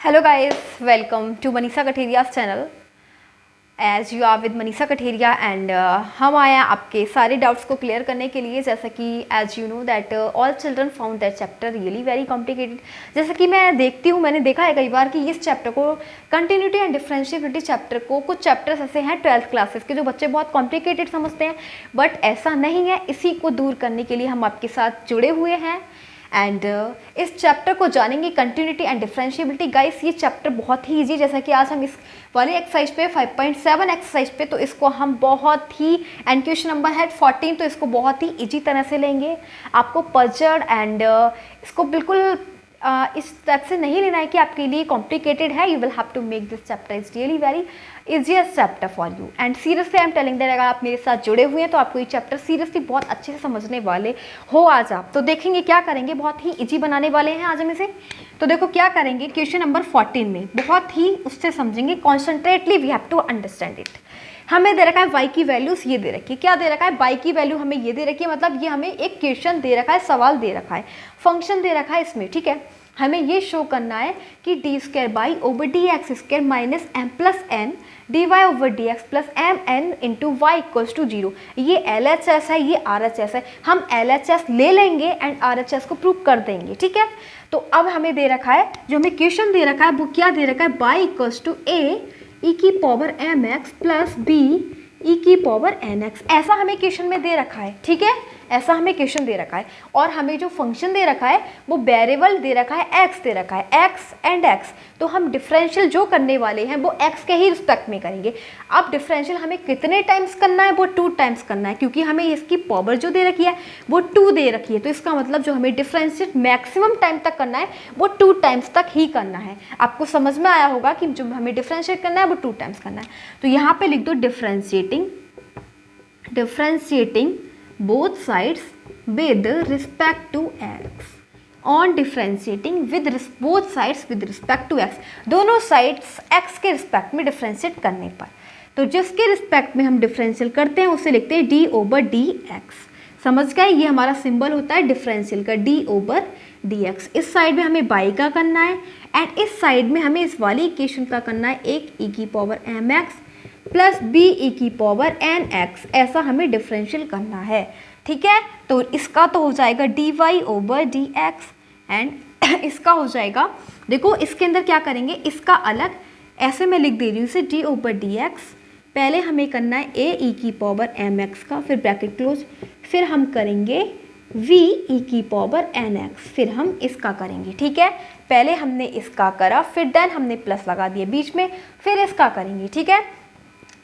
Hello guys, welcome to Manisha Katheria's channel. As you are with Manisha Katheria and हम आए हैं आपके सारे डाउट्स को क्लियर करने के लिए। जैसा कि as you know that all children found that chapter really very complicated। जैसा कि मैं देखती हूँ, मैंने देखा है कई बार कि इस चैप्टर को कंटिन्यूटी एंड डिफरेंशिएबिलिटी चैप्टर को कुछ चैप्टर्स ऐसे हैं 12th क्लासेस के जो बच्चे बहुत कॉम्प्लिकेटेड समझते हैं, बट ऐसा नहीं है। इसी को दूर करने के लिए हम आपके साथ जुड़े हुए हैं एंड इस चैप्टर को जानेंगे कंटिन्यूटी एंड डिफरेंशिएबिलिटी। गाइस ये चैप्टर बहुत ही इजी, जैसा कि आज हम इस वाले एक्सरसाइज पे 5.7 एक्सरसाइज पे तो इसको हम बहुत ही एंड क्वेश्चन नंबर है 14, तो इसको बहुत ही इजी तरह से लेंगे। आपको पजल एंड इसको बिल्कुल इस टाइप से नहीं लेना है कि आपके लिए कॉम्प्लिकेटेड है। You will have to make this chapter is really very easiest chapter for you and seriously I am telling that अगर आप मेरे साथ जुड़े हुए हैं तो आपको ये चैप्टर सीरियसली बहुत अच्छे से समझने वाले हो। आज आप तो देखेंगे क्या करेंगे, बहुत ही इजी बनाने वाले हैं आज हम इसे। तो देखो क्या करेंगे, क्वेश्चन नंबर 14 में बहुत ही उससे समझेंगे, concentratedly we have to understand it. हमें दे रखा है y की वैल्यूज ये दे रखी है, क्या दे रखा है y की वैल्यू हमें ये दे रखी है, मतलब ये हमें एक क्वेश्चन दे रखा है, सवाल दे रखा है, फंक्शन दे रखा है इसमें, ठीक है। हमें ये शो करना है कि D square by over D x square minus M plus N D Y over D X plus M N into Y equals to 0। ये एल एच एस है, ये आर एच एस है। हम एल एच एस ले लेंगे and R H S को prove कर देंगे, ठीक है। तो अब हमें दे रखा है, जो हमें क्वेश्चन दे रखा है वो क्या दे रखा है, Y equals to A E की power M X plus B E की पावर एन एक्स। ऐसा हमें क्वेश्चन में दे रखा है, ठीक है, ऐसा हमें क्वेश्चन दे रखा है। और हमें जो फंक्शन दे रखा है वो वेरिएबल दे रखा है, एक्स दे रखा है, एक्स एंड एक्स। तो हम डिफरेंशियल जो करने वाले हैं वो एक्स के ही रिस्पेक्ट में करेंगे। अब डिफरेंशियल हमें कितने टाइम्स करना है, वो 2 टाइम्स करना है, क्योंकि हमें इसकी पावर जो दे रखी है वो 2 दे रखी है। तो इसका मतलब जो हमें डिफरेंशिएट मैक्सिमम टाइम तक करना है वो 2 टाइम्स तक ही करना है। आपको समझ में आया होगा कि जो हमें डिफरेंशिएट करना है वो 2 टाइम्स करना है। तो यहाँ पे लिख दो differentiating both sides with respect to x। on differentiating with both sides with respect to x, दोनों साइड्स x के रिस्पेक्ट में डिफरेंशिएट करने पर, तो जिसके रिस्पेक्ट में हम डिफरेंशियल करते हैं उसे लिखते हैं d ओवर डी एक्स। समझ गए, ये हमारा सिंबल होता है डिफरेंशियल का, d ओवर डी एक्स। इस साइड में हमें y का करना है एंड इस साइड में हमें इस वाली इक्वेशन का करना है एक e की power M X plus B E की पावर एन एक्स। ऐसा हमें डिफरेंशियल करना है, ठीक है। तो इसका तो हो जाएगा D Y over D X and इसका हो जाएगा, देखो इसके अंदर क्या करेंगे, इसका अलग ऐसे मैं लिख दे रही हूँ इसे डी ओवर डी एक्स। पहले हमें करना है ए ई की पावर एम एक्स का, फिर ब्रैकेट क्लोज, फिर हम करेंगे वी ई की पावर एन एक्स, फिर हम इसका करेंगे, ठीक है। पहले हमने इसका करा, फिर देन हमने प्लस लगा दिया बीच में, फिर इसका करेंगे, ठीक है।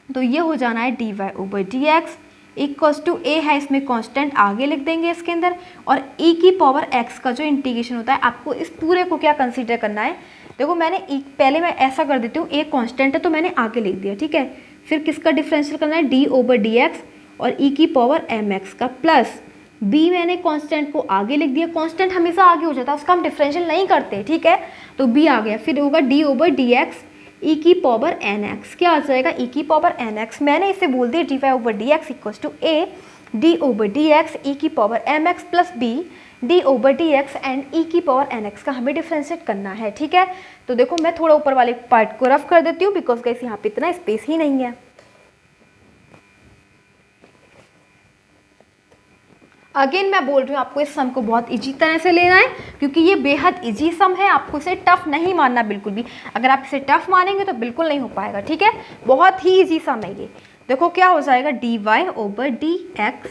तो ये हो जाना है D Y over D X equals to A है, इसमें कांस्टेंट आगे लिख देंगे इसके अंदर, और ई की पावर एक्स का जो इंटीग्रेशन होता है आपको इस पूरे को क्या कंसीडर करना है। देखो मैंने पहले मैं ऐसा कर देती हूँ, ए कांस्टेंट है तो मैंने आगे लिख दिया, ठीक है। फिर किसका डिफरेंशियल करना है, डी ओवर डी एक्स और ई की पावर एम एक्स का, प्लस बी मैंने कांस्टेंट को आगे लिख दिया। कांस्टेंट हमेशा आगे हो जाता है, उसका हम डिफरेंशियल नहीं करते, ठीक है। तो बी आ गया, फिर होगा D over D X E की पावर एन एक्स, क्या आ जाएगा ई की पावर एन एक्स। मैंने इसे बोल दिया D Y over D X equals to A D over D X E की power M X plus B D over D X and E की पावर एन एक्स का हमें डिफरेंशिएट करना है, ठीक है। तो देखो मैं थोड़ा ऊपर वाले पार्ट को रफ कर देती हूँ बिकॉज गाइस यहाँ पे इतना स्पेस ही नहीं है। अगेन मैं बोल रही हूँ आपको इस सम को बहुत इजी तरह से लेना है, क्योंकि ये बेहद इजी सम है, आपको इसे टफ नहीं मानना बिल्कुल भी। अगर आप इसे टफ मानेंगे तो बिल्कुल नहीं हो पाएगा, ठीक है। बहुत ही इजी सम है ये। देखो क्या हो जाएगा, D Y over D X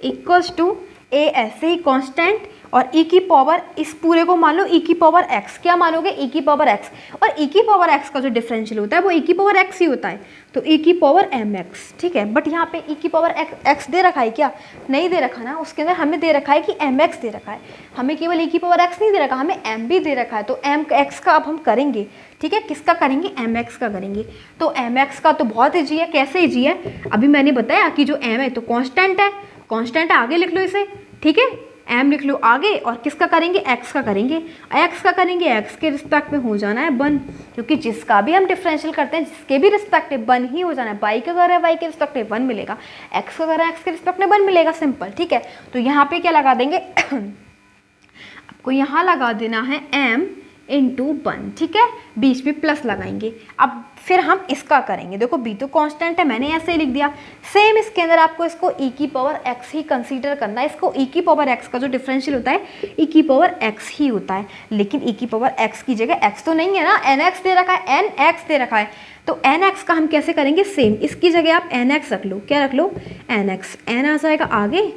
equals to A ऐसे ही कांस्टेंट और ई की पावर, इस पूरे को मान लो ई की पावर एक्स, क्या मानोगे ई की पावर एक्स, और ई की पावर एक्स का जो डिफरेंशियल होता है वो ई की पावर एक्स ही होता है, तो ई की पावर एम एक्स, ठीक है। बट यहाँ पे ई की पावर एक्स दे रखा है क्या, नहीं दे रखा ना, उसके अंदर हमें दे रखा है कि एम एक्स दे रखा है। हमें केवल ई की पावर एक्स नहीं दे रखा, हमें एम भी दे रखा है। तो एम एक्स का अब हम करेंगे, ठीक है, किसका करेंगे, एम एक्स का करेंगे। तो एम एक्स का तो बहुत ईजी है, कैसे ईजी है, अभी मैंने बताया कि जो एम है तो कॉन्स्टेंट है, कॉन्स्टेंट आगे लिख लो इसे, ठीक है, एम लिख लो आगे, और किसका करेंगे, एक्स का करेंगे। एक्स का करेंगे, एक्स के रिस्पेक्ट में हो जाना है 1, क्योंकि जिसका भी हम डिफरेंशियल करते हैं जिसके भी रिस्पेक्ट में 1 ही हो जाना है। वाई का अगर है वाई के रिस्पेक्ट में 1 मिलेगा, एक्स का अगर है एक्स के रिस्पेक्ट में 1 मिलेगा, सिंपल, ठीक है। तो यहाँ पे क्या लगा देंगे आपको यहाँ लगा देना है एम इंटू 1, ठीक है, बीच में प्लस लगाएंगे। अब फिर हम इसका करेंगे, देखो b तो कांस्टेंट है, मैंने ऐसे ही लिख दिया। सेम इसके अंदर आपको इसको e की पावर x ही कंसीडर करना है। इसको e की पावर x का जो डिफरेंशियल होता है e की पावर x ही होता है, लेकिन e की पावर x की जगह x तो नहीं है ना, nx दे रखा है, nx दे रखा है, तो nx का हम कैसे करेंगे, सेम इसकी जगह आप nx रख लो। क्या रख लो, nx, n आ जाएगा आगे,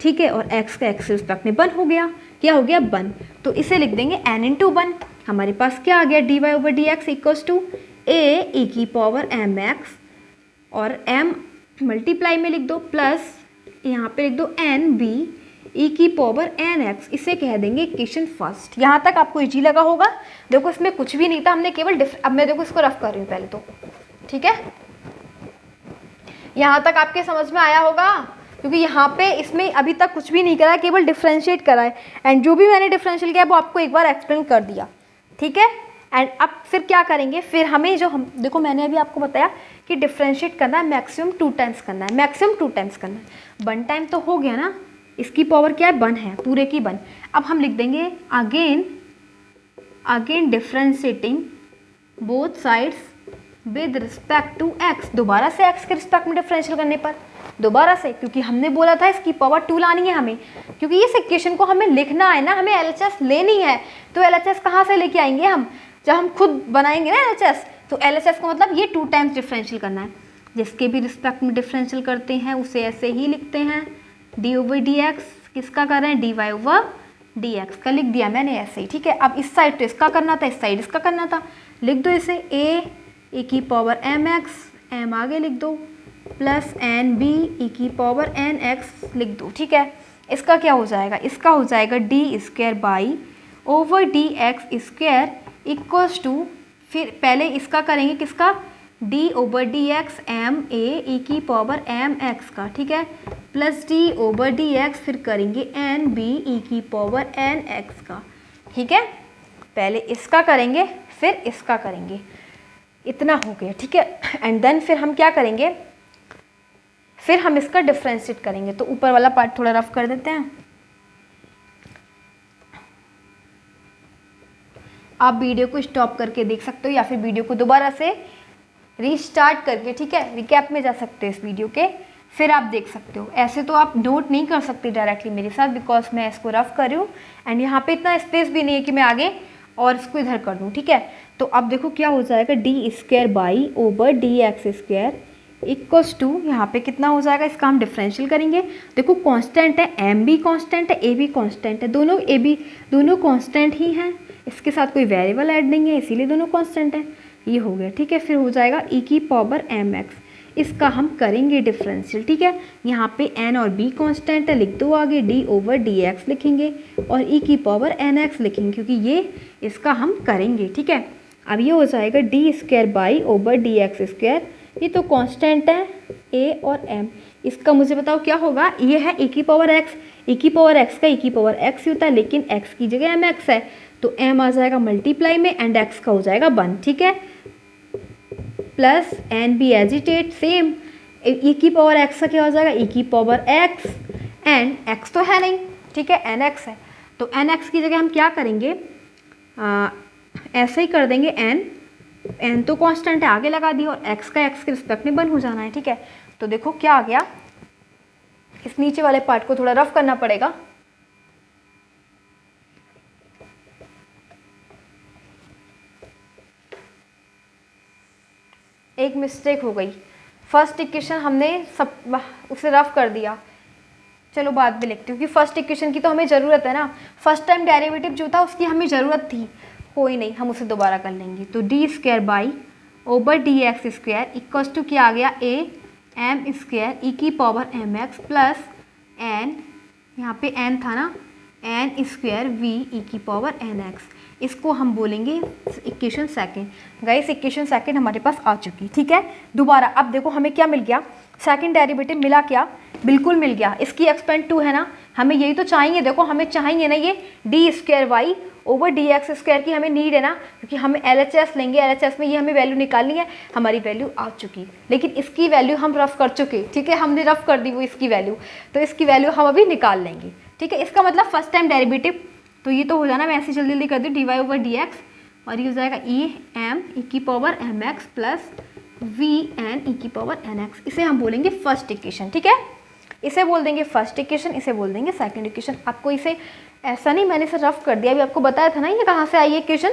ठीक है, और x का x रिस्पेक्ट में 1 हो गया। क्या हो गया, 1, तो इसे लिख देंगे n इंटू 1। हमारे पास क्या आ गया, dy over D X equals to a e की पावर mx, और m मल्टीप्लाई में लिख दो, प्लस यहाँ पे लिख दो n b e की पावर nx, इसे कह देंगे इक्वेशन फर्स्ट। यहाँ तक आपको इजी लगा होगा। देखो इसमें कुछ भी नहीं था, हमने केवल अब मैं देखो इसको रफ कर रही हूँ पहले तो, ठीक है, यहाँ तक आपके समझ में आया होगा, क्योंकि यहाँ पे इसमें अभी तक कुछ भी नहीं करा है, केवल डिफ्रेंशिएट करा है, एंड जो भी मैंने डिफरेंशियल किया वो आपको एक बार एक्सप्लेन कर दिया, ठीक है। एंड अब फिर क्या करेंगे, फिर हमें जो हम देखो मैंने अभी आपको बताया कि डिफ्रेंशिएट करना है, मैक्सिमम 2 टाइम्स करना है, मैक्सिमम 2 टाइम्स करना है। 1 टाइम तो हो गया ना, इसकी पावर क्या है, 1 है, पूरे की 1। अब हम लिख देंगे again differentiating both sides with respect to x, दोबारा से x के रिस्पेक्ट में डिफरेंशियल करने पर दोबारा से, क्योंकि हमने बोला था इसकी पावर 2 लानी है हमें, क्योंकि इस इक्वेशन को हमें लिखना है ना, हमें LHS लेनी है। तो LHS कहाँ से लेके आएंगे हम, जब हम खुद बनाएंगे ना LHS, तो LHS का मतलब ये 2 टाइम्स डिफरेंशियल करना है। जिसके भी रिस्पेक्ट में डिफरेंशियल करते हैं उसे ऐसे ही लिखते हैं, डी ओवर डी एक्स, किसका कर रहे हैं, D Y over D X का लिख दिया मैंने ऐसे ही, ठीक है। अब इस साइड तो इसका करना था, इस साइड इसका करना था, लिख दो इसे ए की पावर एम एक्स, एम आगे लिख दो, प्लस एन बी ई की पावर एन एक्स लिख दो, ठीक है। इसका क्या हो जाएगा, इसका हो जाएगा D square by over D x square equals to, फिर पहले इसका करेंगे किसका, D over D X M A E की पावर एम एक्स का, ठीक है, plus D over D X, फिर करेंगे एन बी ई की पावर एन एक्स का, ठीक है। पहले इसका करेंगे फिर इसका करेंगे, इतना हो गया, ठीक है। एंड देन फिर हम क्या करेंगे, फिर हम इसका डिफरेंशिएट करेंगे। तो ऊपर वाला पार्ट थोड़ा रफ कर देते हैं। आप वीडियो को स्टॉप करके देख सकते हो या फिर वीडियो को दोबारा से रीस्टार्ट करके, ठीक है, रिकैप में जा सकते हो इस वीडियो के, फिर आप देख सकते हो। ऐसे तो आप नोट नहीं कर सकते डायरेक्टली मेरे साथ, बिकॉज मैं इसको रफ कर रही हूँ एंड यहाँ पे इतना स्पेस भी नहीं है कि मैं आगे और इसको इधर कर दूँ, ठीक है। तो अब देखो क्या हो जाएगा, D square by over D x square equals to, यहाँ पे कितना हो जाएगा, इसका हम डिफरेंशियल करेंगे। देखो कांस्टेंट है, एम भी कांस्टेंट है, ए भी कांस्टेंट है, दोनों ए बी दोनों कांस्टेंट ही हैं, इसके साथ कोई वेरिएबल ऐड नहीं है, इसीलिए दोनों कांस्टेंट है। ये हो गया, ठीक है। फिर हो जाएगा ई की पावर एम एक्स, इसका हम करेंगे डिफरेंशियल, ठीक है। यहाँ पे एन और बी कांस्टेंट है, लिख दो आगे, डी ओवर डी एक्स लिखेंगे और ई की पावर एन एक्स लिखेंगे, क्योंकि ये इसका हम करेंगे, ठीक है। अब ये हो जाएगा D square by over D x square, ये तो कांस्टेंट है ए और एम, इसका मुझे बताओ क्या होगा, ये है ए की पावर एक्स, ए की पावर एक्स का ए की पावर एक्स ही होता है, लेकिन एक्स की जगह एम एक्स है, तो एम आ जाएगा मल्टीप्लाई में एंड एक्स का हो जाएगा 1, ठीक है, प्लस एन बी एजिटेट सेम, ई की पावर एक्स का क्या हो जाएगा, ई की पावर एक्स एंड एक्स तो है नहीं, ठीक है, एन एक्स है, तो एन एक्स की जगह हम क्या करेंगे, ऐसे ही कर देंगे, एन तो कांस्टेंट है आगे लगा दिया और एक्स का एक्स के रिस्पेक्ट में 1 हो जाना है, ठीक है। तो देखो क्या आ गया, इस नीचे वाले पार्ट को थोड़ा रफ करना पड़ेगा। एक मिस्टेक हो गई, फर्स्ट इक्वेशन हमने सब उसे रफ कर दिया, चलो बाद में लिखती हूँ कि फर्स्ट इक्वेशन की तो हमें ज़रूरत है ना, फर्स्ट टाइम डेरिवेटिव जो था उसकी हमें ज़रूरत थी, कोई नहीं, हम उसे दोबारा कर लेंगे। तो D square by over D x square equals to क्या आ गया, ए एम स्क्वायर ई की power M X plus N, यहाँ पे एन था ना, एन स्क्वायर वी ई की पावर एन एक्स, इसको हम बोलेंगे equation second. Guys equation second हमारे पास आ चुकी, ठीक है। दोबारा अब देखो हमें क्या मिल गया, सेकंड डेरिवेटिव मिला क्या, बिल्कुल मिल गया, इसकी एक्सपेंड 2 है ना, हमें यही तो चाहिए, देखो हमें चाहिए ना ये D square Y over D x square की हमें नीड है ना, क्योंकि हमें LHS लेंगे, LHS में ये हमें वैल्यू निकालनी है, हमारी वैल्यू आ चुकी, लेकिन इसकी वैल्यू हम रफ कर चुके, ठीक है, हमने रफ कर दी वो इसकी वैल्यू, तो इसकी वैल्यू हम अभी निकाल लेंगे, ठीक है। इसका मतलब फर्स्ट टाइम डेरिवेटिव तो ये तो हो जाना, मैं ऐसे जल्दी जल्दी कर दी, dy/dx, और ये हो जाएगा em e⁻mx plus vn e⁻nx। इसे हम बोलेंगे फर्स्ट इक्वेशन, ठीक है, इसे बोल देंगे फर्स्ट इक्वेशन, इसे बोल देंगे सेकंड इक्वेशन। आपको इसे ऐसा नहीं, मैंने इसे रफ कर दिया, अभी आपको बताया था ना ये कहाँ से आई इक्वेशन,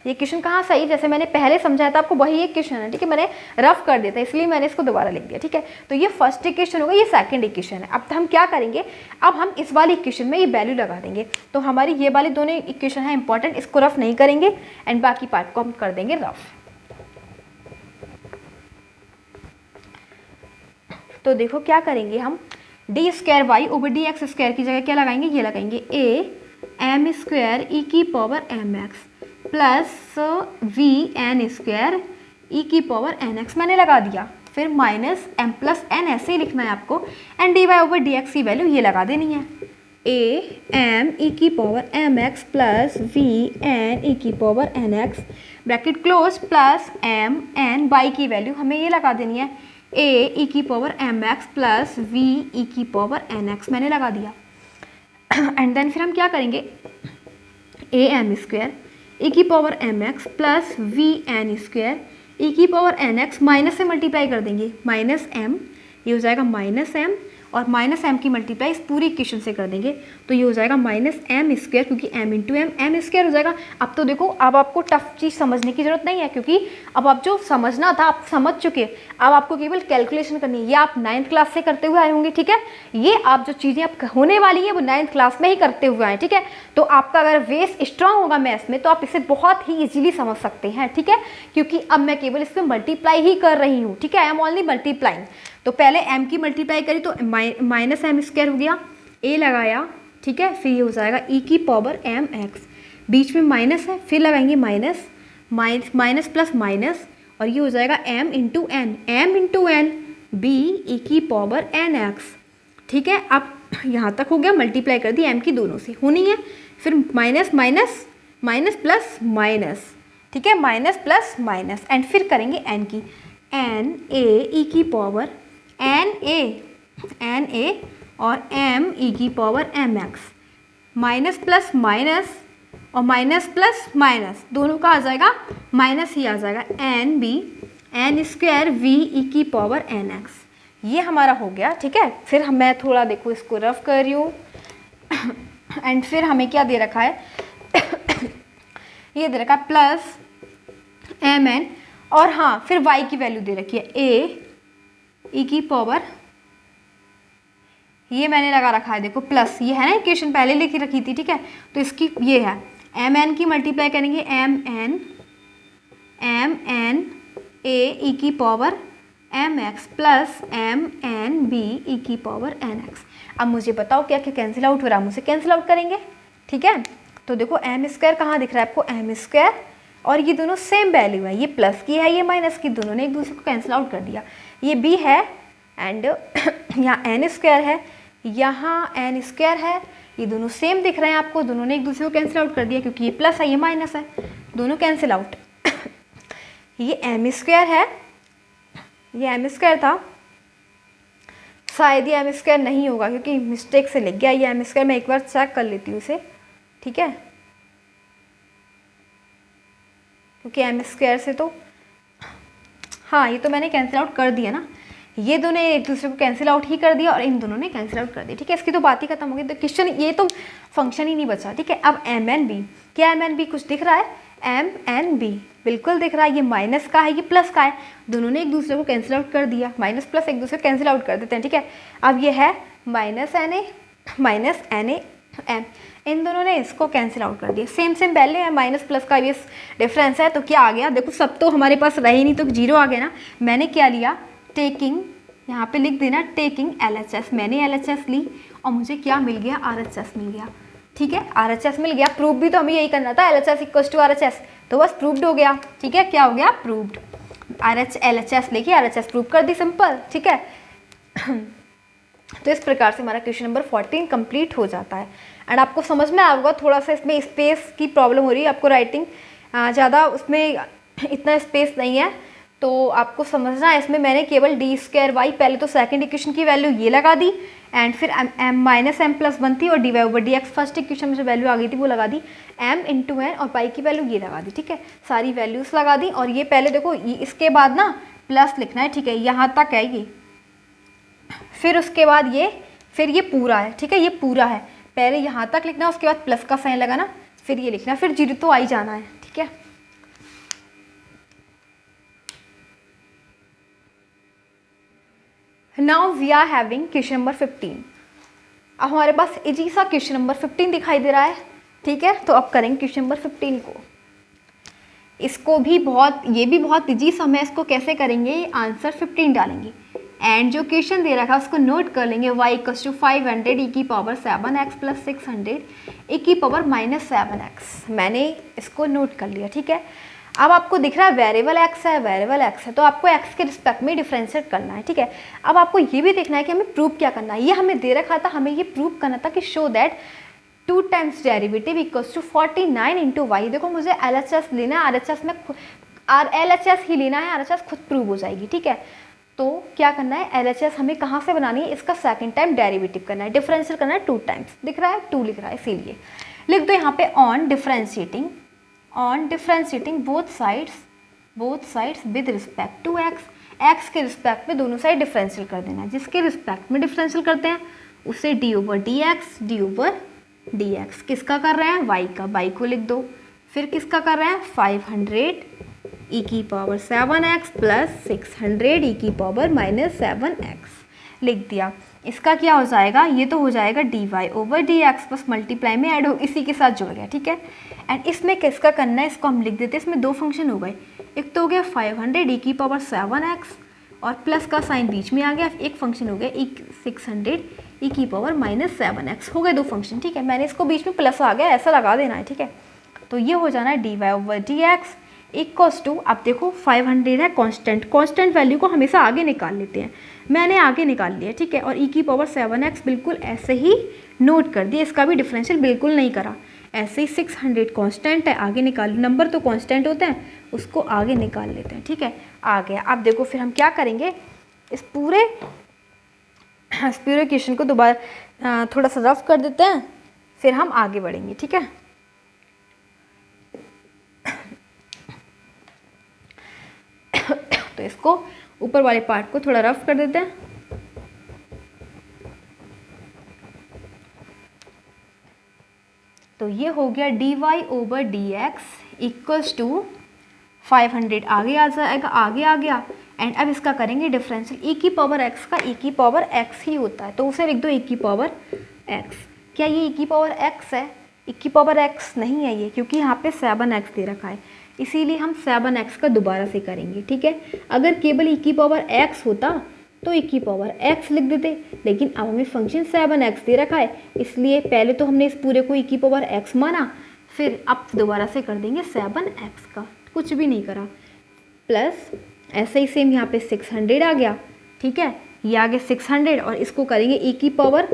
ये इक्वेशन कहाँ से आई, जैसे मैंने पहले समझाया था आपको वही इक्वेशन है, ठीक है, मैंने रफ कर दिया था इसलिए मैंने इसको दोबारा लिख दिया, ठीक है। तो ये फर्स्ट इक्वेशन होगा, ये सेकंड इक्वेशन है। अब हम क्या करेंगे, अब हम इस वाली इक्वेशन में ये वैल्यू लगा देंगे, तो हमारी ये वाली दोनों इक्वेशन है इंपॉर्टेंट, इसको रफ नहीं करेंगे एंड बाकी पार्ट को हम कर देंगे रफ। तो देखो क्या करेंगे हम, d²y/dx² की जगह क्या लगाएंगे, ये लगाएंगे am² e⁻mx plus vn² e⁻nx मैंने लगा दिया, फिर माइनस m प्लस n ऐसे ही लिखना है आपको, एंड dy/dx की वैल्यू ये लगा देनी है, am e⁻mx plus vn e⁻nx bracket close plus m n y की वैल्यू हमें ये लगा देनी है, a e⁻mx plus v e⁻nx मैंने लगा दिया। एंड देन फिर हम क्या करेंगे, am² e⁻mx plus vn² e⁻nx minus से मल्टीप्लाई कर देंगे, माइनस m, ये हो जाएगा माइनस m, और माइनस m की मल्टीप्लाई इस पूरी इक्वेशन से कर देंगे, तो ये हो जाएगा -m², क्योंकि m इंटू m² हो जाएगा। अब तो देखो, अब आपको टफ चीज़ समझने की जरूरत नहीं है, क्योंकि अब आप जो समझना था आप समझ चुके, अब आपको केवल कैलकुलेशन करनी है। ये आप 9th क्लास से करते हुए आए होंगे, ठीक है, ये आप जो चीज़ें आप होने वाली है वो 9th क्लास में ही करते हुए आए, ठीक है। तो आपका अगर बेस स्ट्रांग होगा मैथ्स में तो आप इसे बहुत ही ईजिली समझ सकते हैं, ठीक है, क्योंकि अब मैं केवल इसमें मल्टीप्लाई ही कर रही हूँ, ठीक है, आई एम ओनली मल्टीप्लाइंग। तो पहले m की मल्टीप्लाई करी तो -m² हो गया, a लगाया, ठीक है, फिर ये हो जाएगा e⁻mx, बीच में माइनस है, फिर लगाएंगे माइनस, माइनस प्लस माइनस, और ये हो जाएगा m into n b e⁻nx, ठीक है। अब यहाँ तक हो गया, मल्टीप्लाई कर दी m की दोनों से, होनी है, फिर minus minus minus plus minus, ठीक है, माइनस प्लस माइनस, एंड फिर करेंगे n की, n a और m e⁻mx, minus plus minus और माइनस प्लस माइनस दोनों का आ जाएगा माइनस ही आ जाएगा, n² v e⁻nx, ये हमारा हो गया, ठीक है। फिर मैं थोड़ा देखो इसको रफ कर रही हूँ एंड फिर हमें क्या दे रखा है ये दे रखा है प्लस mn, और हाँ फिर y की वैल्यू दे रखी है a e⁻, ये मैंने लगा रखा है, देखो प्लस, ये है ना इक्वेशन पहले लिख रखी थी, ठीक है, तो इसकी ये है mn की मल्टीप्लाई करेंगे mn a e⁻mx plus mn b e⁻nx। अब मुझे बताओ क्या क्या कैंसिल आउट हो रहा है, मुझे कैंसिल आउट करेंगे, ठीक है। तो देखो m² कहाँ दिख रहा है आपको, m², और ये दोनों सेम वैल्यू है, ये प्लस की है ये माइनस की, दोनों ने एक दूसरे को कैंसिल आउट कर दिया, ये b है एंड यहाँ n² है, यहाँ n² है, ये दोनों सेम दिख रहे हैं आपको, दोनों ने एक दूसरे को कैंसिल आउट कर दिया, क्योंकि ये प्लस है ये माइनस है, दोनों कैंसिल आउट। ये m² है, ये m² था, शायद ये m² नहीं होगा क्योंकि मिस्टेक से लिख गया ये m², मैं एक बार चेक कर लेती हूँ इसे, ठीक है, क्योंकि m² से तो हाँ ये तो मैंने कैंसिल आउट कर दिया ना, ये दोनों एक दूसरे को कैंसिल आउट ही कर दिया और इन दोनों ने कैंसिल आउट कर दिया, ठीक है, इसकी तो बात ही खत्म हो गई, तो क्वेश्चन ये तो फंक्शन ही नहीं बचा, ठीक है। अब mn_b, क्या mn_b कुछ दिख रहा है, mn_b बिल्कुल दिख रहा है, ये माइनस का है ये प्लस का है, दोनों ने एक दूसरे को कैंसिल आउट कर दिया, माइनस प्लस एक दूसरे को कैंसिल आउट कर देते हैं, ठीक है। अब ये है -na m, इन दोनों ने इसको कैंसिल आउट कर दिया, सेम सेम वैल्यू है, माइनस प्लस का भी डिफरेंस है, तो क्या आ गया, देखो सब तो हमारे पास रहे नहीं तो जीरो आ गया ना। मैंने क्या लिया, टेकिंग, यहाँ पे लिख देना टेकिंग LHS, मैंने LHS ली और मुझे क्या मिल गया, RHS मिल गया, ठीक है, RHS मिल गया। प्रूफ भी तो हमें यही करना था, LHS इक्वल्स टू RHS, तो बस प्रूव्ड हो गया, ठीक है, क्या हो गया, प्रूव्ड, LHS लेके RHS प्रूव कर दी, सिंपल, ठीक है। तो इस प्रकार से हमारा क्वेश्चन नंबर 14 कंप्लीट हो जाता है। एंड आपको समझ में आएगा, थोड़ा सा इसमें स्पेस की प्रॉब्लम हो रही है आपको, राइटिंग ज़्यादा उसमें इतना स्पेस नहीं है, तो आपको समझना है, इसमें मैंने केवल डी स्क्वायर वाई, पहले तो सेकंड इक्वेशन की वैल्यू ये लगा दी, एंड फिर M minus M plus one थी और D Y over D X first equation में जो वैल्यू आ गई थी वो लगा दी, एम इंटू एन, और पाई की वैल्यू ये लगा दी। ठीक है, सारी वैल्यूज़ लगा दी। और ये पहले देखो इसके बाद ना प्लस लिखना है, ठीक है, यहाँ तक है ये, फिर उसके बाद ये, फिर ये पूरा है, ठीक है, ये पूरा है, पहले यहाँ तक लिखना, उसके बाद प्लस का साइन लगाना, फिर ये लिखना, फिर जीरो तो आ ही जाना है। ठीक है, now we are having question number 15। अब हमारे पास इजी सा क्वेश्चन नंबर 15 दिखाई दे रहा है। ठीक है, तो अब करेंगे क्वेश्चन नंबर 15 को। इसको भी बहुत, ये भी बहुत इजी सा, मैं इसको कैसे करेंगे, आंसर 15 डालेंगे एंड जो क्वेश्चन दे रखा है उसको नोट कर लेंगे, y इक्वल्स टू 500 ई की पावर 7x प्लस 600 ई की पावर माइनस 7x। मैंने इसको नोट कर लिया। ठीक है, अब आपको दिख रहा है वेरिएबल x है, वेरिएबल x है, तो आपको x के रिस्पेक्ट में डिफरेंशिएट करना है। ठीक है, अब आपको ये भी देखना है कि हमें प्रूव क्या करना है। ये हमें दे रखा था, हमें ये प्रूव करना था कि show that 2 times derivative equals to 49 into Y. देखो मुझे LHS लेना है, RHS में LHS ही लेना है, RHS खुद प्रूव हो जाएगी। ठीक है, तो क्या करना है, LHS हमें कहाँ से बनानी है, इसका सेकंड टाइम डेरिवेटिव करना है, डिफरेंशियल करना है 2 टाइम्स, दिख रहा है 2 लिख रहा है, इसीलिए लिख दो यहाँ पे on differentiating both sides with respect to X के रिस्पेक्ट में दोनों साइड डिफरेंशियल कर देना है। जिसके रिस्पेक्ट में डिफरेंशियल करते हैं उसे डी ओवर डी एक्स किसका कर रहे हैं, वाई का, वाई को लिख दो। फिर किसका कर रहे हैं, 500 ई की पावर 7x प्लस 600 ई की पावर माइनस 7x लिख दिया। इसका क्या हो जाएगा, ये तो हो जाएगा D Y over D X बस मल्टीप्लाई में ऐड हो, इसी के साथ जुड़ गया। ठीक है, एंड इसमें किसका करना है, इसको हम लिख देते हैं, इसमें 2 फंक्शन हो गए, एक तो हो गया 500 ई की पावर 7x और प्लस का साइन बीच में आ गया, एक फंक्शन हो गया 600 ई की पावर माइनस 7x, हो गए 2 फंक्शन। ठीक है, मैंने इसको बीच में प्लस आ गया ऐसा लगा देना है। ठीक है, तो ये हो जाना है D Y over D X equals to, अब देखो 500 है कांस्टेंट वैल्यू को हमेशा आगे निकाल लेते हैं, मैंने आगे निकाल लिया। ठीक है, और ई की पावर 7x बिल्कुल ऐसे ही नोट कर दिया, इसका भी डिफरेंशियल बिल्कुल नहीं करा, ऐसे ही 600 कांस्टेंट है, आगे निकाल, नंबर तो कांस्टेंट होते हैं, उसको आगे निकाल लेते हैं। ठीक है, आ गया। अब देखो फिर हम क्या करेंगे, इस पूरे क्वेश्चन को दोबारा थोड़ा सा रफ कर देते हैं, फिर हम आगे बढ़ेंगे। ठीक है, तो इसको ऊपर वाले पार्ट को थोड़ा रफ कर देते हैं। तो ये हो गया D Y over D X equals to 500 आगे आ जाएगा, आगे आ गया, एंड अब इसका करेंगे डिफरेंशियल, ई की पावर एक्स का ई की पावर एक्स ही होता है, तो उसे लिख दो ई की पावर एक्स। क्या ये ई की पावर एक्स है, ई की पावर एक्स नहीं है ये, क्योंकि यहाँ पे 7x दे रखा है, इसीलिए हम 7x का दोबारा से करेंगे। ठीक है, अगर केवल ई की पावर x होता तो ई की पावर x लिख देते, लेकिन अब हमें फंक्शन 7x दे रखा है, इसलिए पहले तो हमने इस पूरे को ई की पावर x माना, फिर अब दोबारा से कर देंगे 7x का, कुछ भी नहीं करा, प्लस ऐसे ही सेम यहाँ पे 600 आ गया। ठीक है, ये आ गया 600 और इसको करेंगे ई की पावर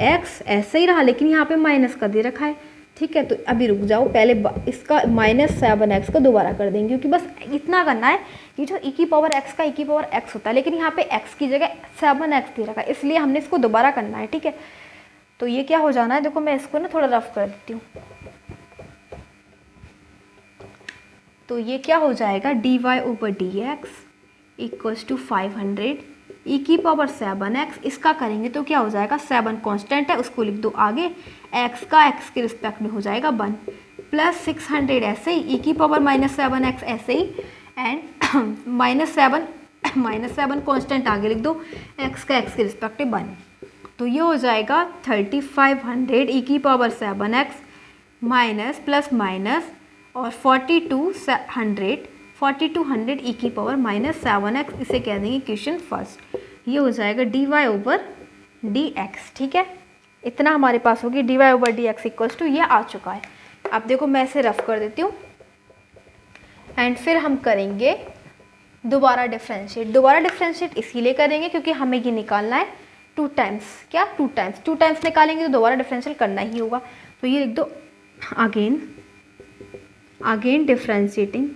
x, ऐसे ही रहा, लेकिन यहाँ पे माइनस का दे रखा है। ठीक है, तो अभी रुक जाओ, पहले इसका -7x को दोबारा कर देंगे, क्योंकि बस इतना करना है कि जो ई की पावर x का ई की पावर x होता है, लेकिन यहाँ पे x की जगह 7x दे रखा है, इसलिए हमने इसको दोबारा करना है। ठीक है, तो ये क्या हो जाना है, देखो मैं इसको ना थोड़ा रफ कर देती हूँ, तो ये क्या हो जाएगा, D Y over D X equals to 500 E की पावर 7x, इसका करेंगे तो क्या हो जाएगा, 7 कांस्टेंट है, उसको लिख दो आगे, x का x के रिस्पेक्ट में हो जाएगा 1 प्लस 600 ऐसे ही, ई की पावर -7x ऐसे ही, एंड -7 कांस्टेंट आगे लिख दो, x का x के रिस्पेक्ट में 1, तो ये हो जाएगा 3500 ई की power 7x minus plus minus और 4200 ई की पावर -7x, इसे कह देंगे क्वेश्चन फर्स्ट। ये हो जाएगा D Y over D X. ठीक है, इतना हमारे पास होगी, D Y over D X equals to, ये आ चुका है। अब देखो मैं इसे रफ कर देती हूँ, एंड फिर हम करेंगे दोबारा डिफरेंशिएट इसीलिए करेंगे क्योंकि हमें ये निकालना है 2 टाइम्स, क्या 2 टाइम्स निकालेंगे तो दोबारा डिफरेंशिएट करना ही होगा, तो ये लिख दो again differentiating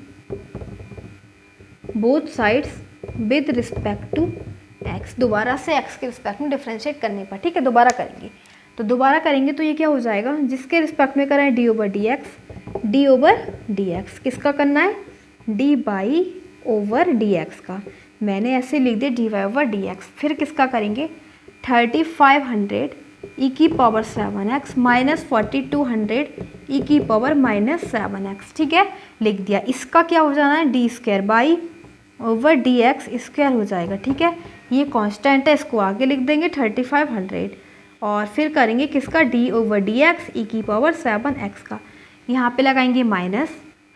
both sides with respect to X, दोबारा से एक्स के रिस्पेक्ट में डिफ्रेंशिएट करने पर, ठीक है। दोबारा करेंगे तो दोबारा करेंगे तो ये क्या हो जाएगा, जिसके रिस्पेक्ट में करें D over D X, D over D X किसका करना है, D Y over D X का, मैंने ऐसे लिख दिया D Y over D X. फिर किसका करेंगे 3500 ई की पावर 7x माइनस 4200 ई की पावर माइनस 7x, ठीक है, लिख दिया। इसका क्या हो जाना है, D square by over D x square हो जाएगा, ठीक है। ये कांस्टेंट है, इसको आगे लिख देंगे 3500 और फिर करेंगे किसका, D over D X E की पावर 7x का, यहाँ पे लगाएंगे माइनस,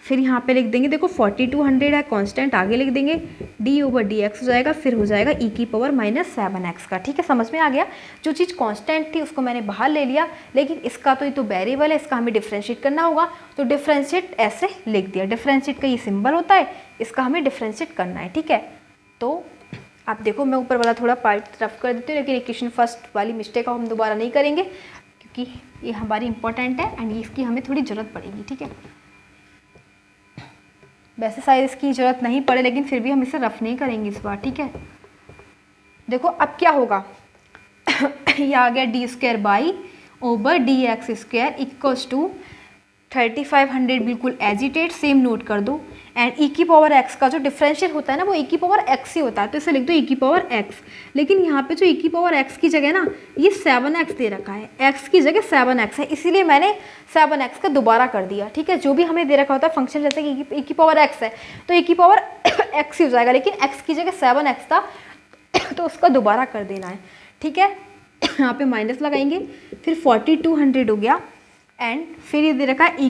फिर यहाँ पे लिख देंगे, देखो 4200 है कांस्टेंट, आगे लिख देंगे डी ओवर डी एक्स हो जाएगा, फिर हो जाएगा ई की पावर माइनस 7x का, ठीक है। समझ में आ गया, जो चीज़ कांस्टेंट थी उसको मैंने बाहर ले लिया, लेकिन इसका तो ये तो वेरिएबल है, इसका हमें डिफ्रेंशिएट करना होगा, तो डिफ्रेंशिएट ऐसे लिख दिया, डिफ्रेंशिएट का ये सिंबल होता है, इसका हमें डिफ्रेंशिएट करना है, ठीक है। तो आप देखो मैं ऊपर वाला थोड़ा पार्ट रफ कर देती हूँ, लेकिन इक्वेशन फर्स्ट वाली मिस्टेक हम दोबारा नहीं करेंगे क्योंकि ये हमारी इंपॉर्टेंट है एंड इसकी हमें थोड़ी ज़रूरत पड़ेगी, ठीक है। वैसे शायद इसकी ज़रूरत नहीं पड़े, लेकिन फिर भी हम इसे रफ नहीं करेंगे इस बार, ठीक है। देखो अब क्या होगा ये आ गया d square by over D x square equals to 3500, बिल्कुल एजिटेट सेम नोट कर दो, एंड ई की पावर एक्स का जो डिफरेंशियल होता है ना वो ई की पावर एक्स ही होता है, तो इसे लिख दो ई की पावर एक्स। लेकिन यहाँ पे जो ई की पावर एक्स की जगह ना ये 7x दे रखा है, एक्स की जगह 7x है, इसीलिए मैंने 7x का दोबारा कर दिया, ठीक है। जो भी हमें दे रखा होता है फंक्शन, जैसे कि ई की पावर एक्स है तो ई की पावर एक्स ही हो जाएगा, लेकिन एक्स की जगह 7x था तो उसका दोबारा कर देना है, ठीक है। यहाँ पे माइनस लगाएंगे, फिर 4200 हो गया, एंड फिर ये दे रखा है ई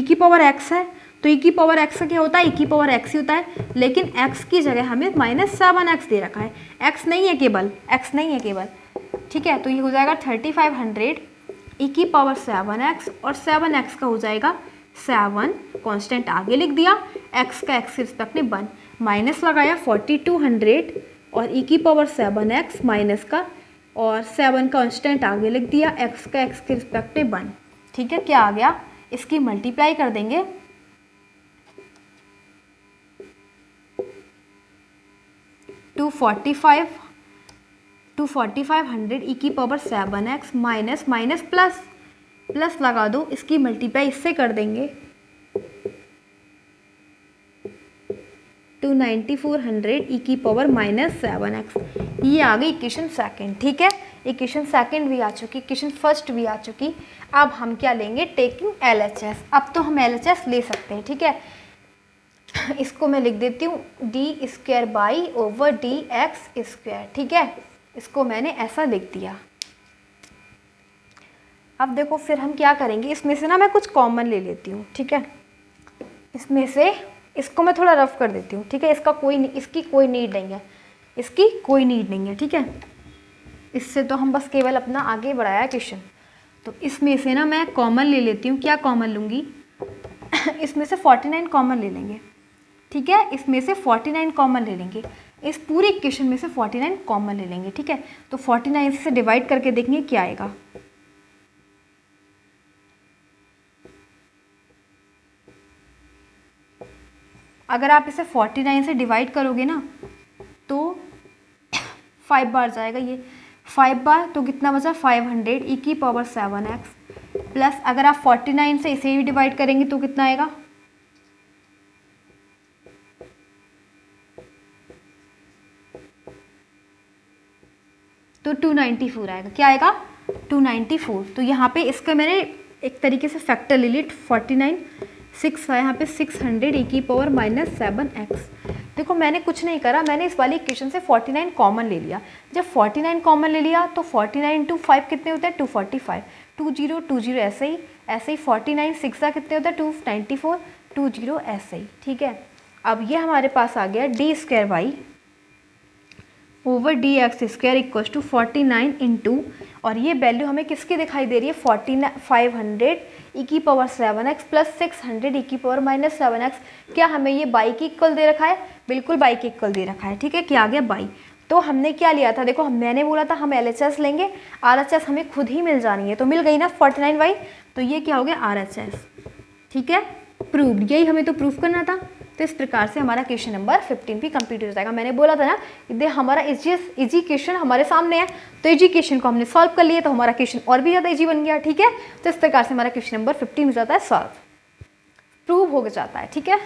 की पावर एक्स है, तो ई की पावर एक्स का क्या होता है, ई की पावर एक्स ही होता है, लेकिन एक्स की जगह हमें माइनस 7x दे रखा है, एक्स नहीं है केवल, एक्स नहीं है केवल, ठीक है। तो ये हो जाएगा 3500 ई की पावर 7x और 7x का हो जाएगा 7, कांस्टेंट आगे लिख दिया, एक्स का एक्स के रिस्पेक्ट में 1, माइनस लगाया 4200 और ई की पावर 7x माइनस का और 7 कांस्टेंट आगे लिख दिया, एक्स का एक्स के रिस्पेक्ट में 1, ठीक है। क्या आ गया, इसकी मल्टीप्लाई कर देंगे, टू 4500 ई की power 7x minus minus plus, plus लगा दो, इसकी मल्टीप्लाई इससे कर देंगे 9400 ई की पावर माइनस 7x, ये आ गई इक्वेशन सेकंड, ठीक है। इक्वेशन सेकंड भी आ चुकी, इक्वेशन फर्स्ट भी आ चुकी। अब हम क्या लेंगे, टेकिंग LHS, अब तो हम LHS ले सकते हैं, ठीक है। इसको मैं लिख देती हूँ D square by over D x square, ठीक है, इसको मैंने ऐसा लिख दिया। अब देखो फिर हम क्या करेंगे, इसमें से ना मैं कुछ कॉमन ले लेती हूँ, ठीक है। इसमें से इसको मैं थोड़ा रफ कर देती हूँ, ठीक है, इसकी कोई नीड नहीं है, इसकी कोई नीड नहीं है, ठीक है। इससे तो हम बस केवल अपना आगे बढ़ाया क्वेश्चन। तो इसमें से ना मैं कॉमन ले लेती हूँ, क्या कॉमन लूँगी इसमें से 49 कॉमन ले लेंगे, ठीक है, इसमें से 49 कॉमन ले लेंगे, इस पूरी इक्वेशन में से 49 कॉमन ले लेंगे, ठीक है। तो 49 से डिवाइड करके देखेंगे क्या आएगा, अगर आप इसे 49 से डिवाइड करोगे ना तो 5 बार जाएगा, ये 5 बार तो कितना बचा 500 ई की पावर 7x प्लस, अगर आप 49 से इसे भी डिवाइड करेंगे तो कितना आएगा, तो 294 आएगा, क्या आएगा 294। तो यहाँ पे इसका मैंने एक तरीके से फैक्टर ले ली, 49 6 है यहाँ पे 600 ई की पावर माइनस 7x। देखो मैंने कुछ नहीं करा, मैंने इस वाली इक्वेशन से 49 कॉमन ले लिया। जब 49 कॉमन ले लिया तो 49 इंटू 5 कितने होते हैं 245, 20 ऐसे ही 49 6 कितने होता है 294, 20 ऐसे ही, ठीक है। अब ये हमारे पास आ गया d square by over D x square equals to 49 into, और ये वैल्यू हमें किसकी दिखाई दे रही है 500 ई की पावर 7x प्लस 600 ई की पावर माइनस 7x। क्या हमें ये बाई की इक्वल दे रखा है, बिल्कुल बाई की इक्वल दे रखा है, ठीक है। क्या आ गया बाई। तो हमने क्या लिया था, देखो मैंने बोला था हम LHS लेंगे, RHS हमें खुद ही मिल जानी है, तो मिल गई ना 49 बाई, तो ये क्या हो गया RHS, ठीक है, प्रूव्ड। यही हमें तो प्रूफ करना था, तो इस प्रकार से हमारा क्वेश्चन नंबर 15 भी कंप्लीट हो जाएगा। मैंने बोला था ना, यदि हमारा इजी क्वेश्चन हमारे सामने है तो इजी क्वेश्चन को हमने सॉल्व कर लिया तो हमारा क्वेश्चन और भी ज़्यादा इजी बन गया, ठीक है। तो इस प्रकार से हमारा क्वेश्चन नंबर 15 हो जाता है सॉल्व, प्रूव हो जाता है, ठीक है।